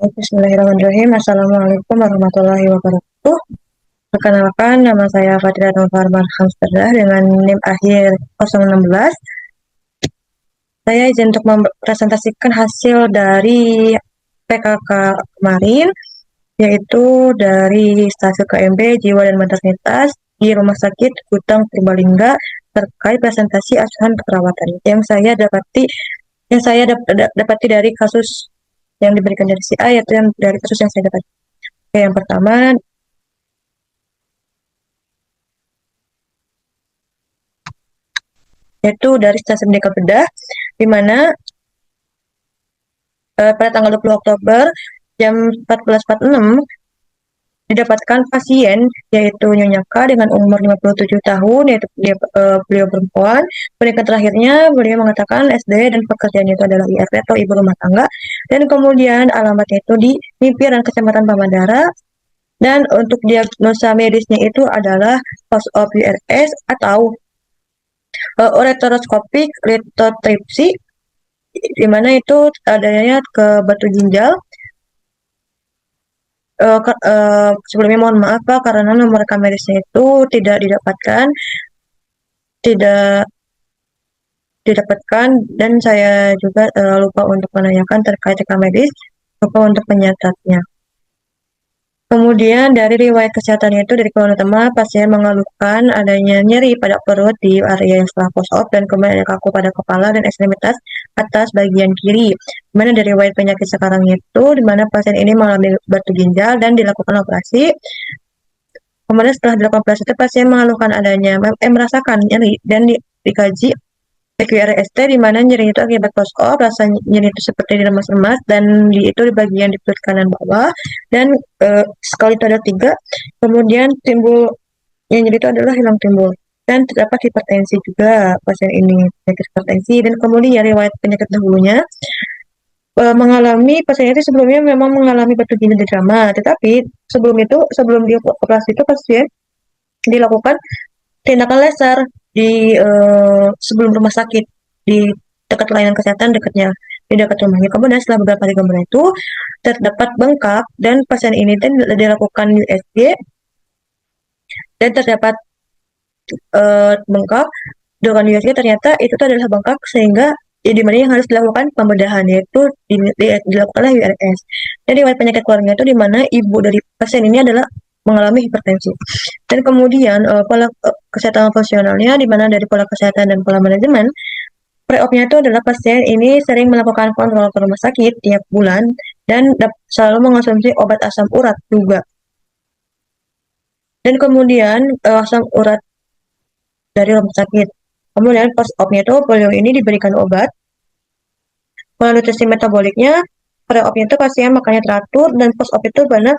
Bismillahirrahmanirrahim. Assalamualaikum warahmatullahi wabarakatuh. Perkenalkan, nama saya Fadila Nurfar Hamsterdah dengan NIM akhir 016. Saya izin untuk mempresentasikan hasil dari PKK kemarin, yaitu dari stasiun KMB Jiwa dan Maternitas di Rumah Sakit Gutang Purbalingga terkait presentasi asuhan keperawatan yang saya dapati dari kasus yang diberikan dari si A, yaitu yang dari kasus yang saya dapat. Oke, yang pertama yaitu dari stasiun Merdeka Bedah, di mana pada tanggal 20 Oktober jam 14.46 didapatkan pasien yaitu Nyonya K dengan umur 57 tahun, yaitu beliau perempuan. Pernikahan terakhirnya beliau mengatakan SD dan pekerjaannya itu adalah IRT atau ibu rumah tangga, dan kemudian alamatnya itu di Mimpiran, Kecamatan Pamadara, dan untuk diagnosa medisnya itu adalah post-op URS atau ureteroskopik lithotripsy, di mana itu adanya ke batu ginjal. Sebelumnya mohon maaf Pak, karena nomor rekam medisnya itu tidak tidak didapatkan, dan saya juga lupa untuk menanyakan terkait rekam medis, lupa untuk penyatatnya. Kemudian dari riwayat kesehatannya itu, dari keluhan utama, pasien mengeluhkan adanya nyeri pada perut di area yang setelah post-op, dan kemudian ada kaku pada kepala dan ekstremitas atas bagian kiri. Dimana dari riwayat penyakit sekarang itu, dimana pasien ini mengalami batu ginjal dan dilakukan operasi. Kemudian setelah dilakukan operasi itu, pasien mengeluhkan adanya merasakan nyeri dan dikaji PQRST, di mana nyeri itu akibat post-op, rasa nyeri itu seperti diremas-remas, dan itu di bagian di perut kanan bawah, dan sekali itu ada 3, kemudian timbul yang nyeri itu adalah hilang timbul, dan terdapat hipertensi juga pasien ini, penyakit hipertensi. Dan kemudian riwayat penyakit dahulunya, pasien itu sebelumnya memang mengalami batu ginjal di drama, tetapi sebelum dioperasi itu pasien dilakukan tindakan laser di sebelum rumah sakit, di dekat layanan kesehatan dekatnya, di dekat rumahnya. Kemudian setelah beberapa hari kemudian itu terdapat bengkak, dan pasien ini dilakukan USG dan terdapat bengkak. Dengan USG ternyata itu adalah bengkak, sehingga di mana yang harus dilakukan pembedahan, yaitu dilakukanlah URS. Dan riwayat penyakit keluarga itu, di mana ibu dari pasien ini adalah mengalami hipertensi. Dan kemudian pola kesehatan fungsionalnya, di mana dari pola kesehatan dan pola manajemen, pre-opnya itu adalah pasien ini sering melakukan kontrol ke rumah sakit tiap bulan, dan selalu mengonsumsi obat asam urat juga. Dan kemudian asam urat dari rumah sakit. Kemudian post-opnya itu beliau ini diberikan obat. Melalui nutrisi metaboliknya, pre-opnya itu pasien makannya teratur, dan post-op itu benar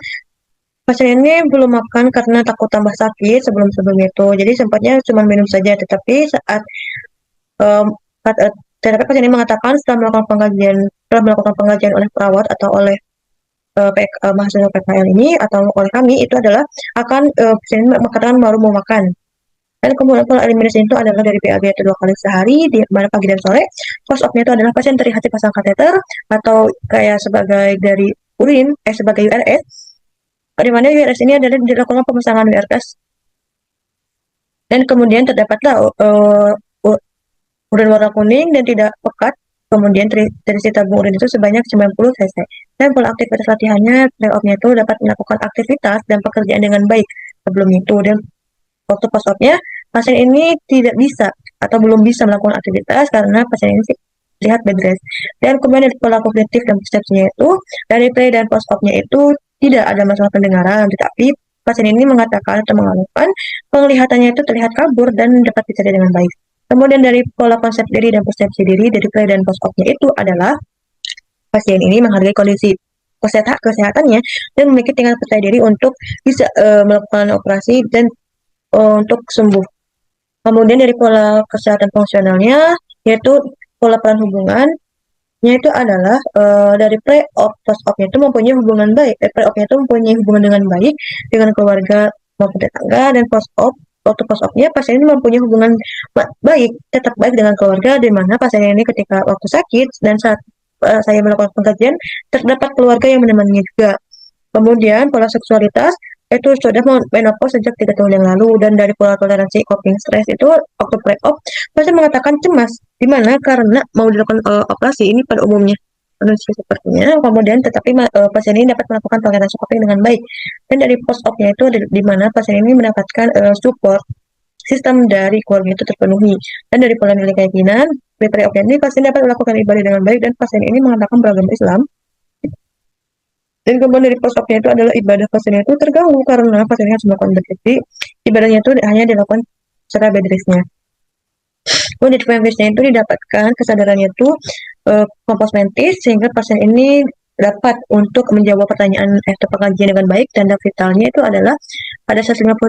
pasien ini belum makan karena takut tambah sakit sebelum itu. Jadi sempatnya cuma minum saja, tetapi saat terapi pasien ini mengatakan setelah melakukan pengkajian oleh perawat atau oleh mahasiswa PKL ini atau oleh kami, itu adalah akan pasien ini mengatakan baru mau makan. Dan kemudian pola eliminasi itu adalah dari PAB itu 2 kali sehari, di mana pagi dan sore. Post-opnya itu adalah pasien terlihat dipasang kateter atau kayak sebagai dari sebagai URS, di mana URS ini adalah dilakukan pemasangan URS, dan kemudian terdapatlah urin warna kuning dan tidak pekat. Kemudian terisi tabung urin itu sebanyak 90 cc. Dan pola aktivitas latihannya, pre-opnya itu dapat melakukan aktivitas dan pekerjaan dengan baik sebelum itu. Dan waktu post-opnya, pasien ini tidak bisa atau belum bisa melakukan aktivitas karena pasien ini lihat bed rest. Dan kemudian dari pola kognitif dan persepsinya itu, dari pre dan post-opnya itu tidak ada masalah pendengaran, tetapi pasien ini mengatakan atau mengeluhkan penglihatannya itu terlihat kabur dan dapat dicerna dengan baik. Kemudian dari pola konsep diri dan persepsi diri dari pre dan post-opnya itu adalah pasien ini menghargai kondisi kesehatannya dan memiliki tingkat percaya diri untuk bisa melakukan operasi dan untuk sembuh. Kemudian dari pola kesehatan fungsionalnya, yaitu pola peran hubungannya itu adalah dari pre-op, post-opnya itu mempunyai hubungan baik. Pre-opnya itu mempunyai hubungan dengan baik dengan keluarga maupun tetangga, dan waktu post-opnya pasien ini mempunyai hubungan baik, tetap baik dengan keluarga, di mana pasien ini ketika waktu sakit dan saat saya melakukan pengkajian, terdapat keluarga yang menemaninya juga. Kemudian pola seksualitas itu sudah menopause sejak 3 tahun yang lalu, dan dari pola toleransi coping stress itu waktu pre-op pasien mengatakan cemas, di mana karena mau dilakukan operasi ini pada umumnya manusia sepertinya, kemudian tetapi pasien ini dapat melakukan toleransi coping dengan baik, dan dari post-opnya itu di mana pasien ini mendapatkan support sistem dari keluarga itu terpenuhi, dan dari pola nilai keyakinan di pre-op ini pasien dapat melakukan ibadah dengan baik, dan pasien ini mengatakan beragama Islam. Dan kemudian dari post-opnya itu adalah ibadah pasiennya itu terganggu karena pasiennya harus melakukan bed rest. Ibadahnya itu hanya dilakukan secara bed rest-nya. Kemudian di preventifnya itu didapatkan kesadarannya itu kompos mentis, sehingga pasien ini dapat untuk menjawab pertanyaan pengkajian dengan baik, dan vitalnya itu adalah pada 155,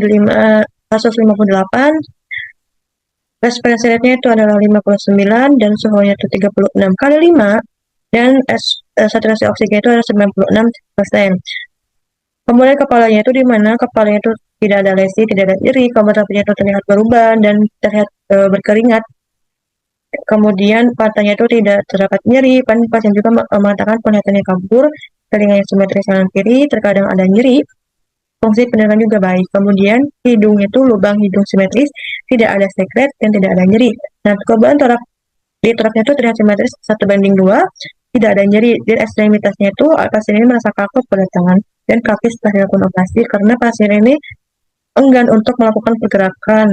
158, respiration rate-nya itu adalah 59, dan suhunya itu 36 kali 5, dan saturasi oksigen itu adalah 96%. Kemudian kepalanya itu di mana kepalanya itu tidak ada lesi, tidak ada nyeri, kemudian itu terlihat berubah dan terlihat berkeringat. Kemudian matanya itu tidak terdapat nyeri, pasien juga mengatakan penglihatannya kabur, telinganya simetris kanan kiri, terkadang ada nyeri, fungsi pendengaran juga baik. Kemudian hidungnya itu lubang hidung simetris, tidak ada sekret dan tidak ada nyeri. Nah, kemudian di toraknya itu terlihat simetris 1:2, tidak ada nyeri, dan ekstremitasnya itu pasien ini merasa kaku pada tangan dan kaki setelah dilakukan operasi karena pasien ini enggan untuk melakukan pergerakan.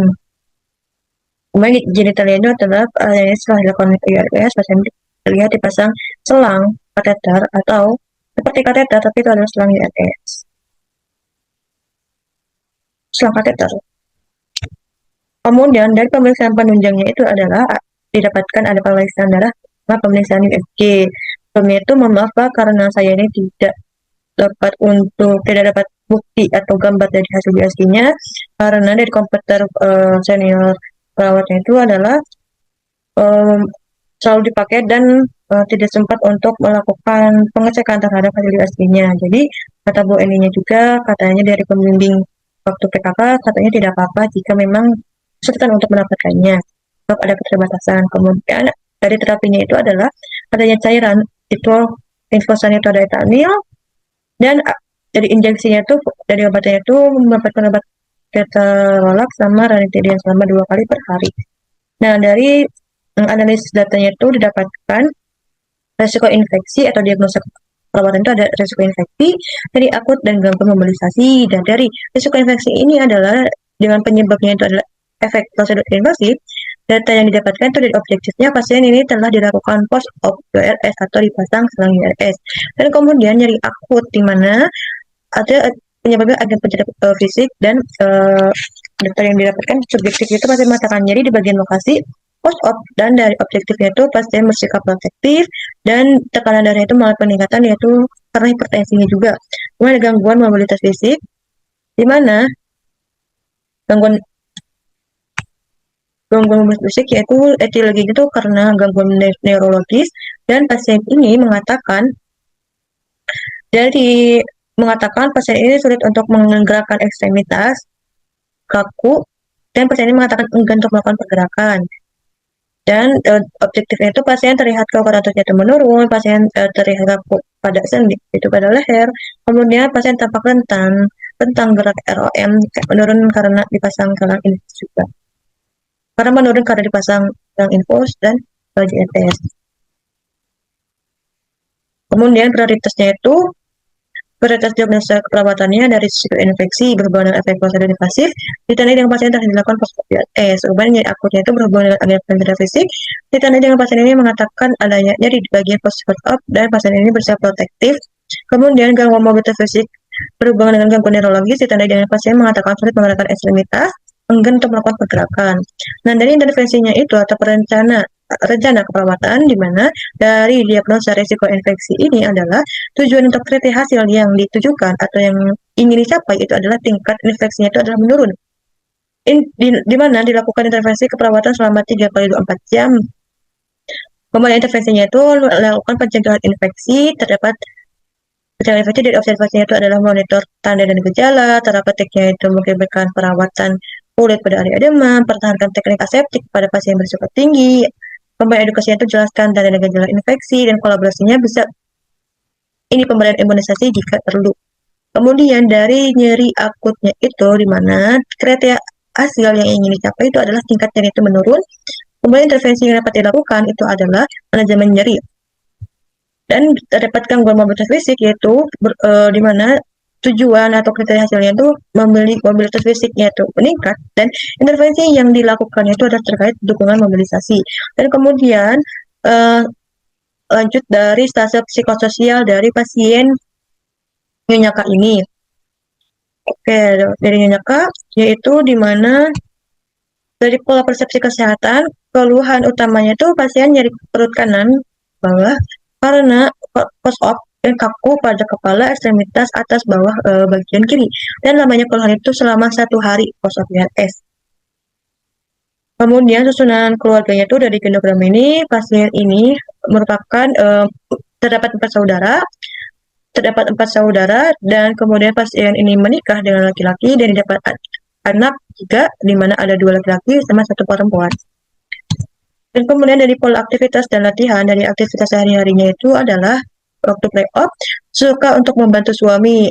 Kemudian genitalia itu adalah setelah dilakukan IRS, pasien terlihat dipasang selang kateter atau seperti kateter, tapi itu adalah selang IRS. Selang kateter. Kemudian dari pemeriksaan penunjangnya itu adalah didapatkan ada pemeriksaan darah sama pemeriksaan USG. Sebelumnya itu mohon maaf Pak, karena saya ini tidak dapat bukti atau gambar dari hasil USG-nya, karena dari komputer senior perawatnya itu adalah selalu dipakai dan tidak sempat untuk melakukan pengecekan terhadap hasil USG-nya. Jadi kata Bu Eninya juga, katanya dari pembimbing waktu PKK, katanya tidak apa-apa jika memang kesulitan untuk mendapatkannya, sebab ada keterbatasan. Kemudian dari terapinya itu adalah adanya cairan, itu infusannya itu ada etanil, dan dari injeksinya itu, dari obatnya itu mendapatkan obat ketorolac sama ranitidine selama 2 kali per hari. Nah, dari analisis datanya itu didapatkan resiko infeksi atau diagnosa perawatan itu ada resiko infeksi dari akut dan gangguan mobilisasi, dan dari resiko infeksi ini adalah dengan penyebabnya itu adalah efek prosedur invasif. Data yang didapatkan itu dari objektifnya pasien ini telah dilakukan post-op URS atau dipasang selang URS, dan kemudian nyeri akut di mana ada penyebabnya agen penyebab fisik, dan data yang didapatkan subjektif itu pasien merasakan nyeri di bagian lokasi post-op, dan dari objektifnya itu pasien bersikap protektif, dan tekanan darah itu mengalami peningkatan yaitu karena hipertensinya juga. Kemudian ada gangguan mobilitas fisik, di mana gangguan mobilitas fisik yaitu etiologi itu karena gangguan neurologis, dan pasien ini mengatakan pasien ini sulit untuk menggerakkan ekstremitas, kaku, dan pasien ini mengatakan enggan untuk melakukan pergerakan. Dan objektifnya itu pasien terlihat kekuatan ototnya itu menurun, pasien terlihat kaku pada sendi, itu pada leher, kemudian pasien tampak rentang gerak ROM menurun karena dipasang selang infus juga. Karena menurun karena dipasang selang infus dan GNTS. Kemudian prioritas diagnosa keperawatannya dari risiko infeksi berhubungan dengan efek prosedur invasif ditandai dengan pasien telah dilakukan post-op URS. Kemudian nyeri akutnya itu berhubungan dengan agenda penyakit fisik ditandai dengan pasien ini mengatakan adanya nyeri di bagian post-op dan pasien ini bersikap protektif. Kemudian gangguan mobilitas fisik berhubungan dengan gangguan neurologis ditandai dengan pasien mengatakan sulit menggerakkan ekstremitas, enggan untuk melakukan pergerakan. Nah, dari intervensinya itu atau rencana keperawatan, di mana dari diagnosa risiko infeksi ini adalah tujuan untuk kriteria hasil yang ditujukan atau yang ingin dicapai itu adalah tingkat infeksinya itu adalah menurun. Di mana dilakukan intervensi keperawatan selama 3 x 24 jam. Kemudian intervensinya itu melakukan pencegahan infeksi, terdapat pencegahan infeksi dari observasinya itu adalah monitor tanda dan gejala, terapeutiknya itu memberikan perawatan kulit pada area demam, pertahankan teknik aseptik pada pasien berisiko tinggi, pemberian edukasinya itu jelaskan tanda dan gejala infeksi dan kolaborasinya bisa ini pemberian imunisasi jika perlu. Kemudian dari nyeri akutnya itu di mana kriteria hasil yang ingin dicapai itu adalah tingkat nyeri itu menurun. Kemudian intervensi yang dapat dilakukan itu adalah manajemen nyeri dan terdapat gangguan mobilitas fisik yaitu di mana tujuan atau kriteria hasilnya itu mobilitas fisiknya itu meningkat dan intervensi yang dilakukan itu adalah terkait dukungan mobilisasi dan kemudian uh, lanjut dari stase psikososial dari pasien Nyonya K ini. Oke, dari Nyonya K yaitu di mana dari pola persepsi kesehatan keluhan utamanya itu pasien nyeri perut kanan bawah karena post-op dan kaku pada kepala, ekstremitas atas bawah bagian kiri. Dan lamanya keluhan itu selama 1 hari post-op S. Kemudian susunan keluarganya itu dari genogram ini, pasien ini merupakan terdapat 4 saudara dan kemudian pasien ini menikah dengan laki-laki dan didapat anak juga, di mana ada 2 laki-laki sama 1 perempuan. Dan kemudian dari pola aktivitas dan latihan dari aktivitas sehari-harinya itu adalah waktu play-off suka untuk membantu suami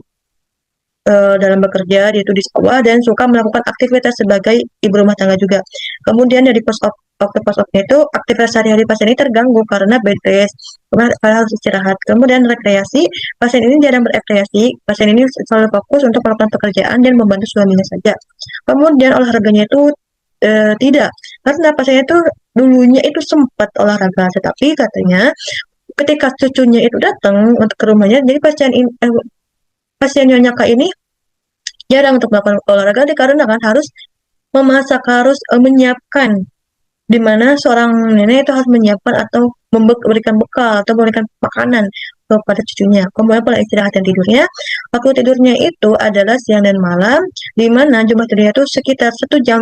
dalam bekerja, dia itu di sawah dan suka melakukan aktivitas sebagai ibu rumah tangga juga. Kemudian dari waktu post-op-nya itu aktivitas sehari-hari pasien ini terganggu karena bed rest, karena harus istirahat. Kemudian rekreasi, pasien ini jarang berekreasi, pasien ini selalu fokus untuk melakukan pekerjaan dan membantu suaminya saja. Kemudian olahraganya itu tidak, karena pasiennya itu dulunya itu sempat olahraga, tetapi katanya ketika cucunya itu datang untuk ke rumahnya, jadi pasien Nyonya K ini jarang untuk melakukan olahraga dikarenakan harus memasak, harus menyiapkan, di mana seorang nenek itu harus menyiapkan atau memberikan bekal atau memberikan makanan kepada cucunya. Kemudian pola istirahat dan tidurnya, waktu tidurnya itu adalah siang dan malam, di mana jumlah tidurnya itu sekitar 1,5 jam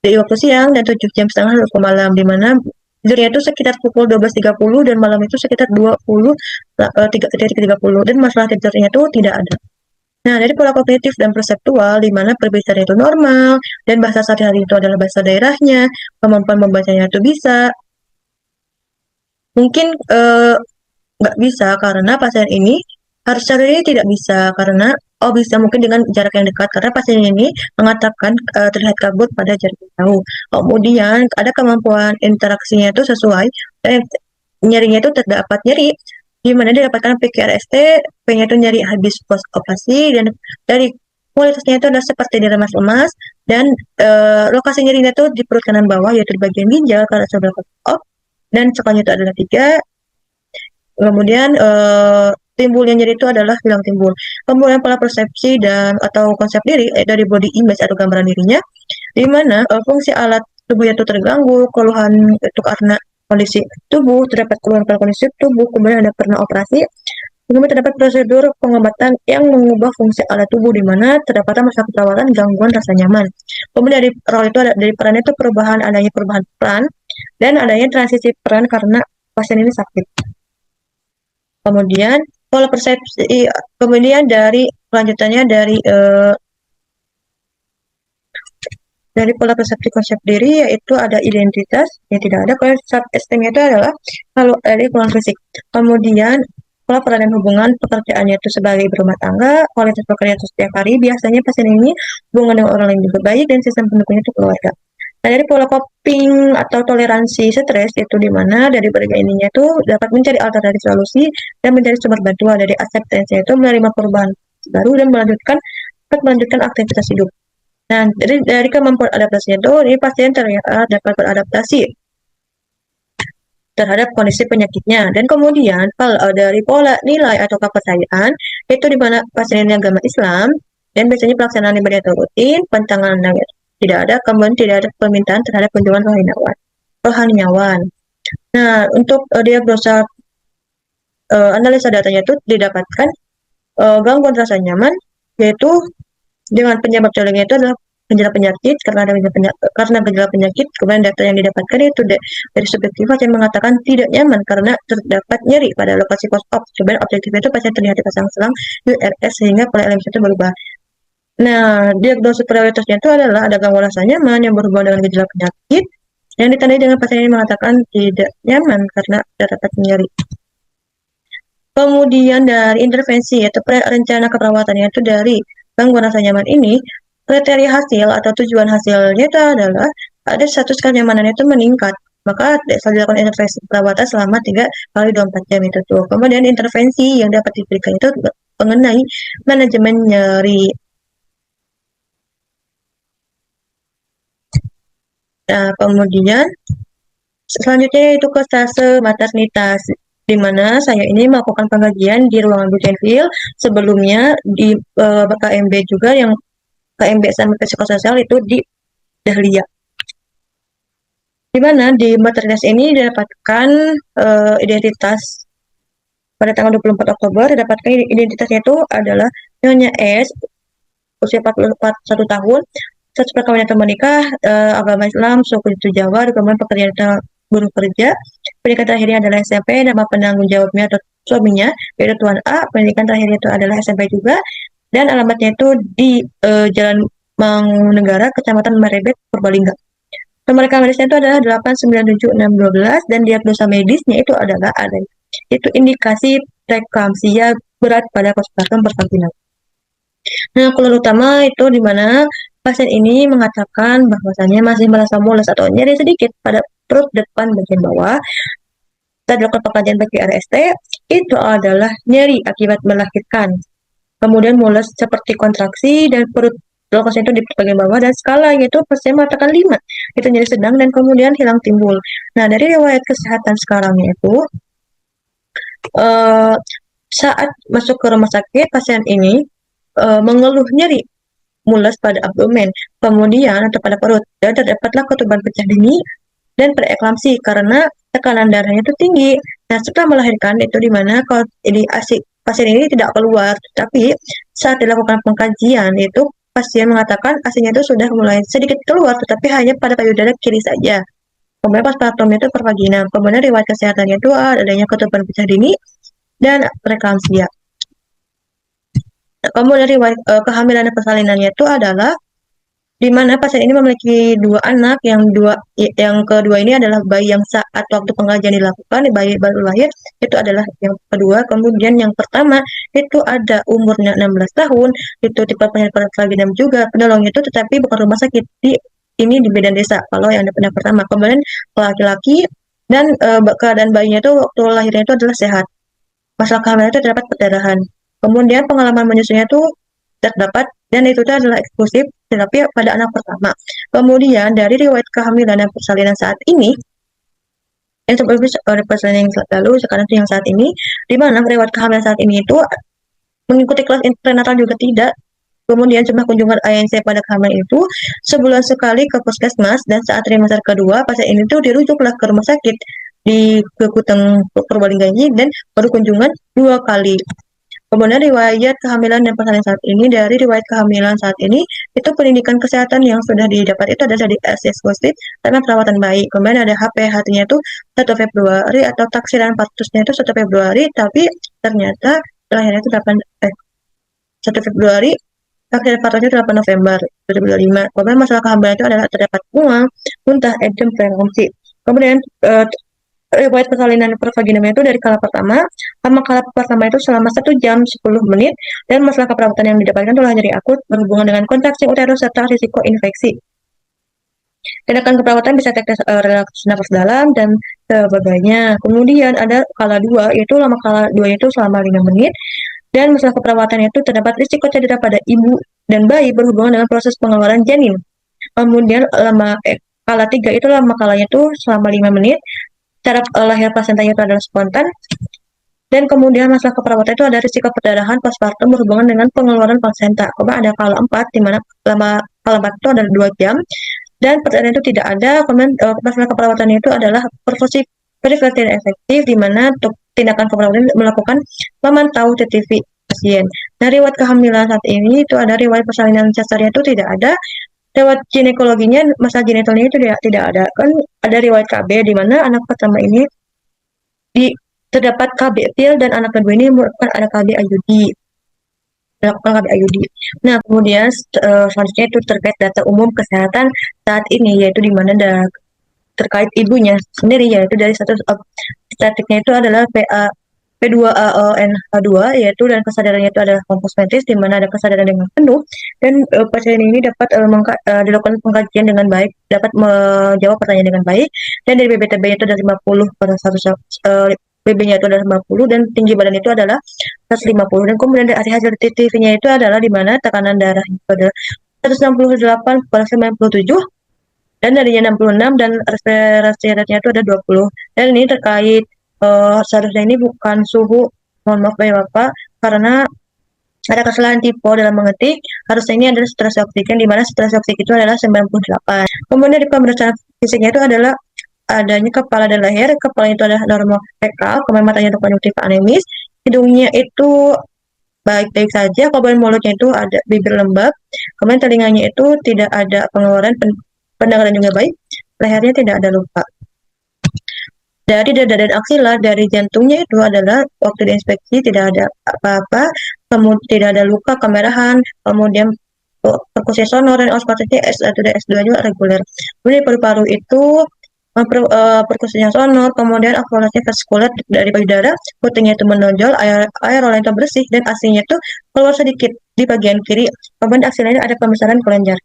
dari waktu siang dan 7,5 jam waktu malam, di mana tidurnya itu sekitar pukul 12.30 dan malam itu sekitar 3:30 dan masalah tidurnya itu tidak ada. Nah, dari pola kognitif dan perseptual, di mana perbedaannya itu normal, dan bahasa sehari-hari itu adalah bahasa daerahnya, kemampuan membacanya itu bisa. Mungkin nggak bisa karena pasien ini harus cari tidak bisa karena bisa mungkin dengan jarak yang dekat karena pasien ini mengatakan terlihat kabut pada jarak yang jauh. Kemudian ada kemampuan interaksinya itu sesuai dan nyerinya itu terdapat nyeri di mana didapatkan PQRST, P-nya itu nyeri habis post operasi dan dari kualitasnya itu adalah seperti diremas-lemas dan lokasi nyerinya itu di perut kanan bawah yaitu di bagian ginjal karena sebelah op dan skalanya itu adalah 3. Kemudian timbulnya nyeri itu adalah hilang timbul. Kemudian pola persepsi dan atau konsep diri dari body image atau gambaran dirinya, di mana fungsi alat tubuhnya itu terganggu, keluhan itu karena kondisi tubuh, terdapat keluhan pada kondisi tubuh, kemudian ada pernah operasi, kemudian terdapat prosedur pengobatan yang mengubah fungsi alat tubuh, di mana terdapat masalah perawatan gangguan rasa nyaman. Kemudian dari role itu ada dari peran itu adanya perubahan peran dan adanya transisi peran karena pasien ini sakit. Kemudian pola persepsi, kemudian dari kelanjutannya dari pola persepsi konsep diri yaitu ada identitas yang tidak ada. Kalau self esteem itu adalah kalau dari keluhan fisik. Kemudian pola peranan hubungan pekerjaannya itu sebagai berumah tangga, kualitas pekerjaan itu setiap hari, biasanya pasien ini hubungan dengan orang lain juga baik dan sistem pendukungnya itu keluarga. Nah, dari pola coping atau toleransi stres itu di mana dari berbagai ininya itu dapat mencari alternatif solusi dan mencari sumber bantuan. Dari acceptance itu menerima perubahan baru dan melanjutkan aktivitas hidup. Nah, dari kemampuan adaptasinya itu, ini pasien terlihat dapat beradaptasi terhadap kondisi penyakitnya. Dan kemudian dari pola nilai atau kepercayaan itu di mana pasien ini agama Islam dan biasanya pelaksanaan ibadah itu rutin, pantangan tidak ada, kemudian tidak ada permintaan terhadap kunjungan rohaniawan. Nah, untuk diagnosa analisa datanya itu didapatkan gangguan rasa nyaman, yaitu dengan penyebab colongnya itu adalah gejala penyakit karena gejala penyakit. Kemudian data yang didapatkan itu dari subjektif yang mengatakan tidak nyaman karena terdapat nyeri pada lokasi post-op. Kemudian objektifnya itu pasien terlihat dipasang selang URS sehingga pola LMS itu berubah. Nah, diagnosis prioritasnya itu adalah ada gangguan rasa nyaman yang berhubungan dengan gejala penyakit yang ditandai dengan pasien ini mengatakan tidak nyaman karena terdapat nyeri. Kemudian dari intervensi yaitu rencana keperawatannya itu dari gangguan rasa nyaman ini, kriteria hasil atau tujuan hasilnya itu adalah ada status kenyamanan itu meningkat. Maka dilakukan intervensi perawatan selama 3 kali 24 jam itu tuh. Kemudian intervensi yang dapat diberikan itu mengenai manajemen nyeri. Nah, kemudian selanjutnya itu ke stase maternitas, di mana saya ini melakukan pengkajian di ruangan Butenville, sebelumnya di KMB juga yang KMB sama psikososial itu di Dahlia. Di mana di maternitas ini didapatkan identitas pada tanggal 24 Oktober, didapatkan identitasnya itu adalah Nyonya S, usia 41 tahun, status perkawinan atau menikah, agama Islam, suku itu Jawa, kemudian pekerjaan itu buruh kerja, pendidikan terakhirnya adalah SMP, nama penanggung jawabnya atau suaminya, yaitu Tuan A, pendidikan terakhirnya itu adalah SMP juga, dan alamatnya itu di Jalan Mangkunegara, Kecamatan Marebek, Purbalingga. Nomor rekaman medisnya itu adalah 8976112 dan diagnosa medisnya itu adalah ada itu indikasi preeklamsia berat pada postpartum persalinan. Nah, keluhan utama itu di mana pasien ini mengatakan bahwasannya masih merasa mules atau nyeri sedikit pada perut depan bagian bawah. Kita dilakukan pengkajian bagi RST, itu adalah nyeri akibat melahirkan. Kemudian mules seperti kontraksi dan perut lokasinya itu di bagian bawah dan skalanya itu pasien mengatakan 5. Itu nyeri sedang dan kemudian hilang timbul. Nah, dari riwayat kesehatan sekarangnya itu eh, saat masuk ke rumah sakit pasien ini mengeluh nyeri mules pada abdomen, kemudian atau pada perut, dan terdapatlah ketuban pecah dini dan preeklamsi karena tekanan darahnya itu tinggi. Nah, setelah melahirkan itu di mana kalau ini pasien ini tidak keluar, tapi saat dilakukan pengkajian itu pasien mengatakan asinya itu sudah mulai sedikit keluar, tetapi hanya pada payudara kiri saja. Kemudian postpartum itu pervagina. Kemudian riwayat kesehatannya itu adanya ketuban pecah dini dan preeklamsia. Kemudian riwayat kehamilan dan persalinannya itu adalah di mana pasien ini memiliki 2 anak, yang kedua ini adalah bayi yang saat waktu pengajian dilakukan, bayi baru lahir itu adalah yang kedua, kemudian yang pertama itu ada umurnya 16 tahun, itu tipe penyakit vagina juga, penolong itu tetapi bukan rumah sakit, ini di Medan Desa kalau yang ada pertama, kemudian laki-laki dan keadaan bayinya itu waktu lahirnya itu adalah sehat, masalah kehamilan itu terdapat perdarahan, kemudian pengalaman menyusunya itu terdapat dan itu adalah eksklusif terapi pada anak pertama. Kemudian dari riwayat kehamilan dan persalinan saat ini, yang sebelumnya persalinan yang lalu, sekarang yang saat ini, di mana riwayat kehamilan saat ini itu mengikuti kelas prenatal juga tidak. Kemudian jumlah kunjungan ANC pada kehamilan itu sebulan sekali ke puskesmas dan saat trimester kedua pasien ini tuh dirujuklah ke rumah sakit di Kekuteng Purbalingga ini dan baru kunjungan 2 kali. Kemudian riwayat kehamilan dan persalinan saat ini, dari riwayat kehamilan saat ini, itu pendidikan kesehatan yang sudah didapat itu adalah di eksklusif karena perawatan bayi. Kemudian ada HPH-nya itu 1 Februari atau taksiran partusnya itu 1 Februari, tapi ternyata lahirnya itu 1 Februari, taksiran partusnya 8 November 2025. Kemudian masalah kehamilan itu adalah terdapat mual, muntah, edem, preeklamsi. Kemudian riwayat persalinan pervaginamnya itu dari kala pertama, lama kala pertama itu selama 1 jam 10 menit, dan masalah keperawatan yang didapatkan adalah nyeri akut berhubungan dengan kontraksi uterus serta risiko infeksi. Tindakan keperawatan bisa teknis relaksasi nafas dalam dan sebagainya. Kemudian ada kala 2, yaitu lama kala 2 itu selama 5 menit, dan masalah keperawatan itu terdapat risiko cedera pada ibu dan bayi berhubungan dengan proses pengeluaran janin. Kemudian kala 3 itu lama kalanya itu selama 5 menit, cara lahir plasentanya itu adalah spontan, dan kemudian masalah keperawatan itu ada risiko perdarahan postpartum berhubungan dengan pengeluaran plasenta. Kemudian ada kala 4, di mana kala 4 itu adalah 2 jam, dan perdarahan itu tidak ada. Kemudian masalah keperawatan itu adalah perfusi periferi tidak efektif, di mana untuk tindakan keperawatan melakukan memantau TTV pasien. Nah, riwayat kehamilan saat ini itu ada riwayat persalinan cesarean itu tidak ada. Riwayat ginekologinya, masalah ginekolognya itu tidak ada. Kan ada riwayat KB di mana anak pertama ini terdapat KB pil dan anak kedua ini merupakan anak KB IUD. Melakukan KB IUD. Nah, kemudian selanjutnya itu terkait data umum kesehatan saat ini, yaitu di mana ada terkait ibunya sendiri, yaitu dari status statiknya itu adalah P2AONH2, yaitu dan kesadarannya itu adalah komposmentis, di mana ada kesadaran dengan penuh, dan pasien ini dapat dilakukan pengkajian dengan baik, dapat menjawab pertanyaan dengan baik, dan dari BBTB-nya itu ada 50 pada 100, BB-nya itu adalah 50, dan tinggi badan itu adalah 150, dan kemudian dari hasil TTV-nya itu adalah di mana tekanan darah itu adalah 168 per 97, dan darinya 66, dan respirasi rate-nya itu ada 20. Dan ini terkait seharusnya ini bukan suhu, mohon maaf ya Bapak, karena ada kesalahan tipe dalam mengetik. Harusnya ini adalah saturasi oksigen, di mana saturasi oksigen itu adalah 98. Kemudian di pemeriksaan fisiknya itu adalah adanya kepala dan leher. Kepala itu adalah normal fekal, kemudian matanya itu konduktif anemis, hidungnya itu baik-baik saja, kemudian mulutnya itu ada bibir lembab, kemudian telinganya itu tidak ada pengeluaran, pendengaran juga baik, lehernya tidak ada luka. Dari dada dan aksila, dari jantungnya itu adalah waktu diinspeksi tidak ada apa-apa, kemudian tidak ada luka kemerahan, kemudian perkusi sonor dan ospatnya S1 dan S2 juga reguler. Kemudian paru-paru itu perkusinya sonor, kemudian akumulasi vaskuler dari payudara, putingnya itu menonjol, aerolnya itu bersih, dan asinya itu keluar sedikit di bagian kiri, kemudian aksilanya ada pembesaran kelenjar.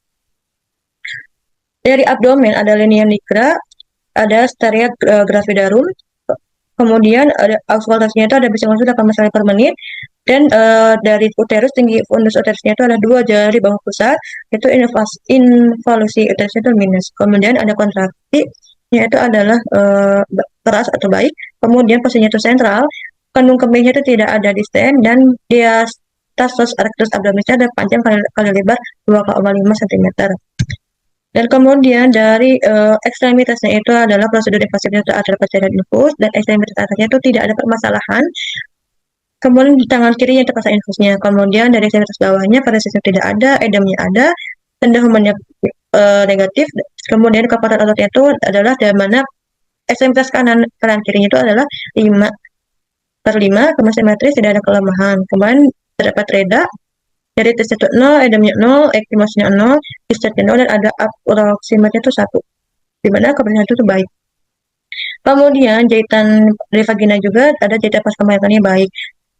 Dari abdomen ada linea nigra, ada steria gravidarum, kemudian ada auskultasinya itu ada bisa masuk 18 kali per menit, dan dari uterus, tinggi fundus uterusnya itu ada 2 jari bahu pusat, itu involusi uterusnya itu minus, kemudian ada kontraksi yaitu adalah keras atau baik, kemudian posisinya itu sentral, kandung kemihnya itu tidak ada disten, dan diastasis rectus abdominisnya ada panjang kali lebar 2,5 cm. Dan kemudian dari ekstremitasnya itu adalah prosedur invasifnya itu adalah pencairan infus, dan ekstremitas atasnya itu tidak ada permasalahan. Kemudian di tangan kirinya terpasang infusnya. Kemudian dari ekstremitas bawahnya pada sisi tidak ada, edemnya ada, tanda humannya negatif. Kemudian kepadan ototnya itu adalah di mana ekstremitas kanan kirinya itu adalah 5/5, kemudian simetris, tidak ada kelemahan. Kemudian terdapat reda dari tes itu 0, edemnya 0, ektimasinya 0, discharge 0, dan ada aproximatnya itu 1, di mana kebersihan itu baik. Kemudian jahitan dari vagina juga ada jahitan pas kemahirannya baik.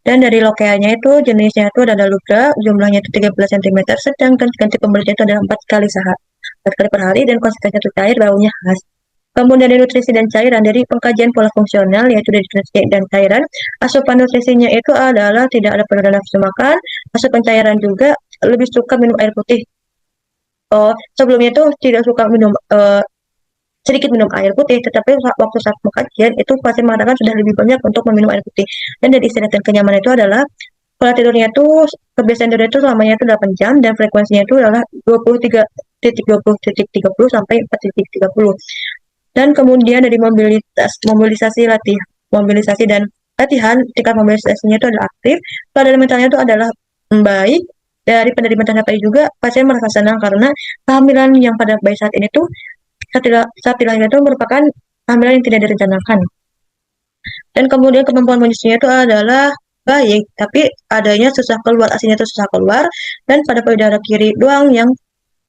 Dan dari lokeanya itu jenisnya itu ada luka, jumlahnya itu 13 cm, sedangkan ganti pemberiannya itu adalah 4 kali 4 kali per hari, dan konsistensinya itu cair, baunya khas. Kemudian dari nutrisi dan cairan, dari pengkajian pola fungsional yaitu dari nutrisi dan cairan, asupan nutrisinya itu adalah tidak ada penurunan nafsu makan, asupan cairan juga lebih suka minum air putih. Sebelumnya itu tidak suka minum sedikit minum air putih, tetapi waktu saat pengkajian itu pasien mengatakan sudah lebih banyak untuk meminum air putih. Dan dari istirahat dan kenyamanan itu adalah pola tidurnya itu kebiasaan tidur itu selamanya itu 8 jam, dan frekuensinya itu adalah 23.20.30 sampai 4.30. Dan kemudian dari mobilisasi dan latihan, tingkat mobilisasinya itu adalah aktif, keadaan mentalnya itu adalah baik. Dari penerimaan HPI juga pasien merasa senang karena kehamilan yang pada bayi saat ini tuh saat dilahirkan itu merupakan kehamilan yang tidak direncanakan. Dan kemudian kemampuan menyusunya itu adalah baik, tapi adanya susah keluar, asinya itu susah keluar, dan pada payudara kiri doang yang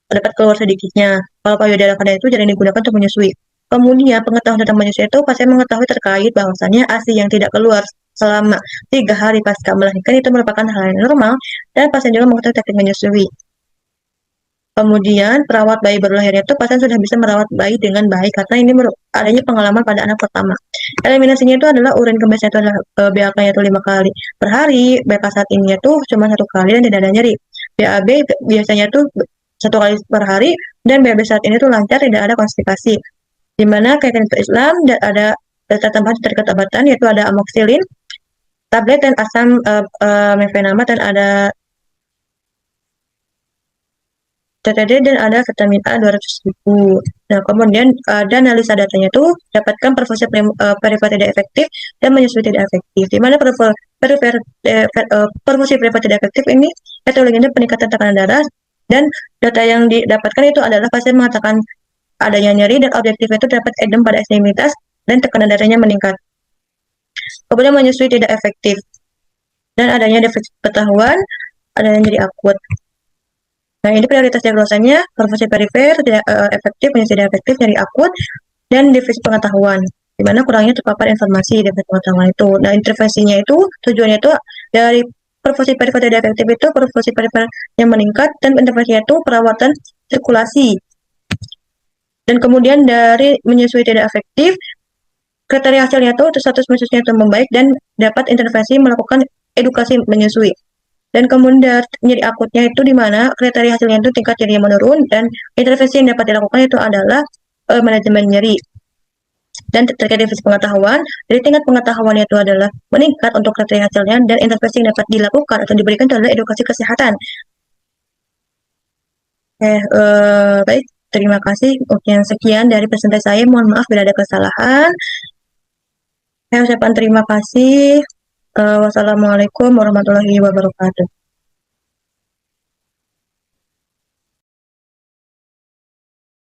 dapat keluar sedikitnya. Kalau payudara kanan itu jarang digunakan untuk menyusui. Kemudian pengetahuan tentang menyusui itu pasien mengetahui terkait bahwasannya ASI yang tidak keluar selama 3 hari pasca melahirkan itu merupakan hal yang normal, dan pasien juga mengetahui teknik menyusui. Kemudian perawat bayi baru lahirnya itu pasien sudah bisa merawat bayi dengan baik karena ini adanya pengalaman pada anak pertama. Eliminasinya itu adalah urin kembasnya itu adalah BAK-nya itu 5 kali per hari, BK saat ini itu cuma 1 kali dan tidak ada nyeri. BAB biasanya itu 1 kali per hari, dan BAB saat ini tuh lancar, tidak ada konstipasi. Di mana kaitan itu Islam, dan ada data tambahan terkait obatan yaitu ada amoxicillin, tablet, dan asam mefenamat, dan ada TTD, dan ada vitamin A 200.000. Nah, kemudian ada analisa datanya itu dapatkan perfusi perifer tidak efektif dan menyusui tidak efektif. Di mana perfusi perifer tidak efektif ini etiologinya peningkatan tekanan darah, dan data yang didapatkan itu adalah pasien mengatakan adanya nyeri, dan objektifnya itu dapat edem pada ekstremitas, dan tekanan darahnya meningkat. Kemudian menyusui tidak efektif, dan adanya defek pengetahuan, adanya nyeri akut. Nah, ini prioritas diagnosanya, perfusi perifer tidak efektif, menyusui tidak efektif, nyeri akut, dan defisit pengetahuan, di mana kurangnya terpapar informasi defisit pengetahuan itu. Nah, intervensinya itu tujuannya itu dari profesi perifer tidak efektif itu profesi perifer yang meningkat, dan intervensinya itu perawatan sirkulasi. Dan kemudian dari menyusui tidak efektif, kriteria hasilnya itu status menyusuinya itu membaik dan dapat intervensi melakukan edukasi menyusui. Dan kemudian nyeri akutnya itu di mana kriteria hasilnya itu tingkat nyerinya menurun, dan intervensi yang dapat dilakukan itu adalah manajemen nyeri. Dan terkait defisit pengetahuan, dari tingkat pengetahuannya itu adalah meningkat untuk kriteria hasilnya, dan intervensi yang dapat dilakukan atau diberikan itu adalah edukasi kesehatan. Baik, terima kasih. Oke, sekian dari presentasi saya. Mohon maaf bila ada kesalahan. Saya ucapkan terima kasih. Wassalamualaikum warahmatullahi wabarakatuh.